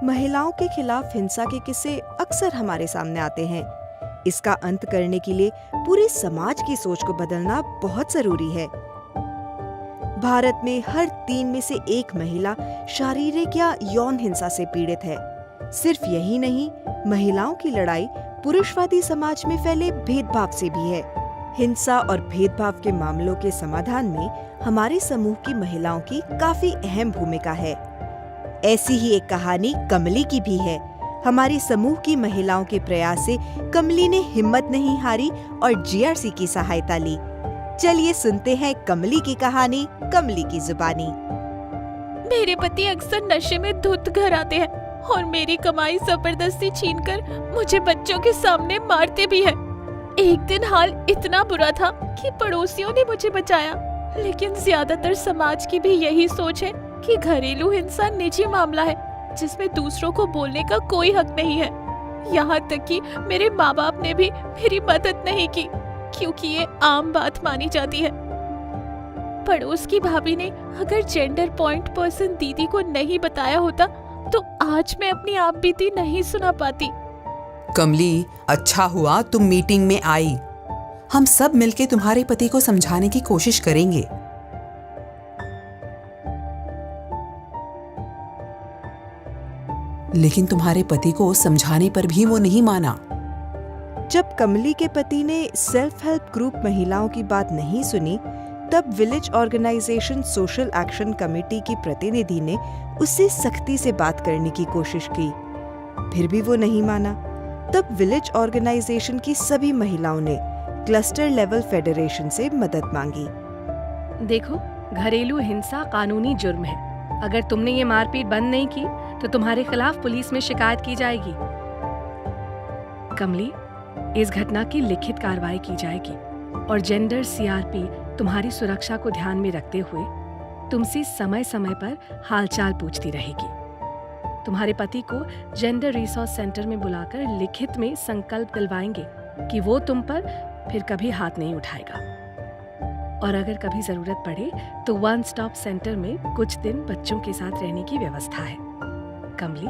महिलाओं के खिलाफ हिंसा के किस्से अक्सर हमारे सामने आते हैं। इसका अंत करने के लिए पूरे समाज की सोच को बदलना बहुत जरूरी है। भारत में हर 3 में से 1 महिला शारीरिक या यौन हिंसा से पीड़ित है। सिर्फ यही नहीं, महिलाओं की लड़ाई पुरुषवादी समाज में फैले भेदभाव से भी है। हिंसा और भेदभाव के मामलों के समाधान में हमारे समूह की महिलाओं की काफी अहम भूमिका है। ऐसी ही एक कहानी कमली की भी है। हमारे समूह की महिलाओं के प्रयास से कमली ने हिम्मत नहीं हारी और जीआरसी की सहायता ली। चलिए सुनते हैं कमली की कहानी, कमली की जुबानी। मेरे पति अक्सर नशे में धुत घर आते हैं और मेरी कमाई जबरदस्ती छीनकर मुझे बच्चों के सामने मारते भी हैं। एक दिन हाल इतना बुरा था कि पड़ोसियों ने मुझे बचाया, लेकिन ज्यादातर समाज की भी यही सोच है कि घरेलू हिंसा निजी मामला है जिसमें दूसरों को बोलने का कोई हक नहीं है। यहाँ तक कि मेरे माँ बाप ने भी मेरी मदद नहीं की क्योंकि ये आम बात मानी जाती है। पड़ोस की भाभी ने अगर जेंडर पॉइंट पर्सन दीदी को नहीं बताया होता तो आज मैं अपनी आप बीती नहीं सुना पाती। कमली, अच्छा हुआ तुम मीटिंग में आई। हम सब मिलके तुम्हारे पति को समझाने की कोशिश करेंगे। लेकिन तुम्हारे पति को समझाने पर भी वो नहीं माना। जब कमली के पति ने सेल्फ हेल्प ग्रुप महिलाओं की बात नहीं सुनी, तब village organisation social action committee की प्रतिनिधि ने उससे सख्ती से बात करने की कोशिश की। फिर भी वो नहीं माना। तब विलेज ऑर्गेनाइजेशन की सभी महिलाओं ने क्लस्टर लेवल फेडरेशन से मदद मांगी। देखो, घरेलू हिंसा कानूनी जुर्म है। अगर तुमने ये मारपीट बंद नहीं की तो तुम्हारे खिलाफ पुलिस में शिकायत की जाएगी। कमली, इस घटना की लिखित कार्रवाई की जाएगी और जेंडर सीआरपी तुम्हारी सुरक्षा को ध्यान में रखते हुए तुमसे समय समय पर हालचाल पूछती रहेगी। तुम्हारे पति को जेंडर रिसोर्स सेंटर में बुलाकर लिखित में संकल्प दिलवाएंगे कि वो तुम पर फिर कभी हाथ नहीं उठाएगा। और अगर कभी जरूरत पड़े तो 1 स्टॉप सेंटर में कुछ दिन बच्चों के साथ रहने की व्यवस्था है। कमली,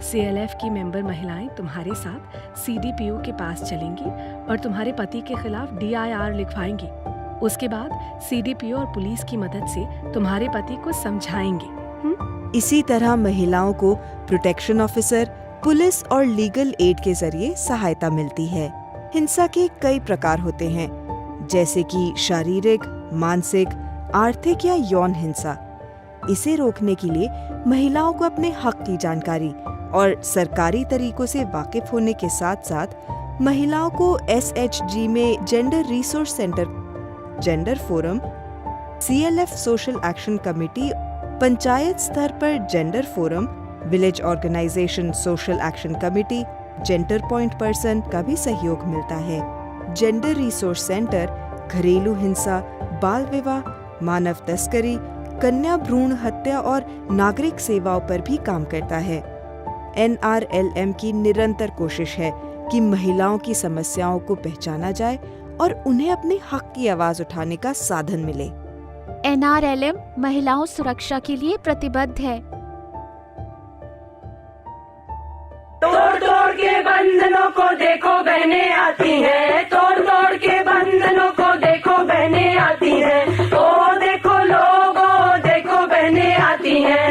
CLF की मेंबर महिलाएं तुम्हारे साथ CDPO के पास चलेंगी और तुम्हारे पति के खिलाफ DIR लिखवाएंगी। उसके बाद CDPO और पुलिस की मदद से तुम्हारे पति को समझाएंगे। इसी तरह महिलाओं को प्रोटेक्शन ऑफिसर, पुलिस और लीगल एड के जरिए सहायता मिलती है। हिंसा के कई प्रकार होते हैं, जैसे कि शारीरिक, मानसिक, आर्थिक या यौन हिंसा। इसे रोकने के लिए महिलाओं को अपने हक की जानकारी और सरकारी तरीकों से वाकिफ होने के साथ साथ महिलाओं को SHG में gender resource centre, gender forum, CLF social action committee, panchayat स्तर पर gender forum, village organisation social action committee, gender point person का भी सहयोग मिलता है। जेंडर रिसोर्स सेंटर घरेलू हिंसा, बाल विवाह, मानव तस्करी, कन्या भ्रूण हत्या और नागरिक सेवाओं पर भी काम करता है। NRLM की निरंतर कोशिश है कि महिलाओं की समस्याओं को पहचाना जाए और उन्हें अपने हक की आवाज उठाने का साधन मिले। NRLM महिलाओं सुरक्षा के लिए प्रतिबद्ध है। तोड़ तोड़ के बंधनों को देखो बहनें आती हैं, तोड़ तोड़ के बंधनों को देखो बहनें आती हैं। ओ देखो लोगो, देखो बहनें आती हैं।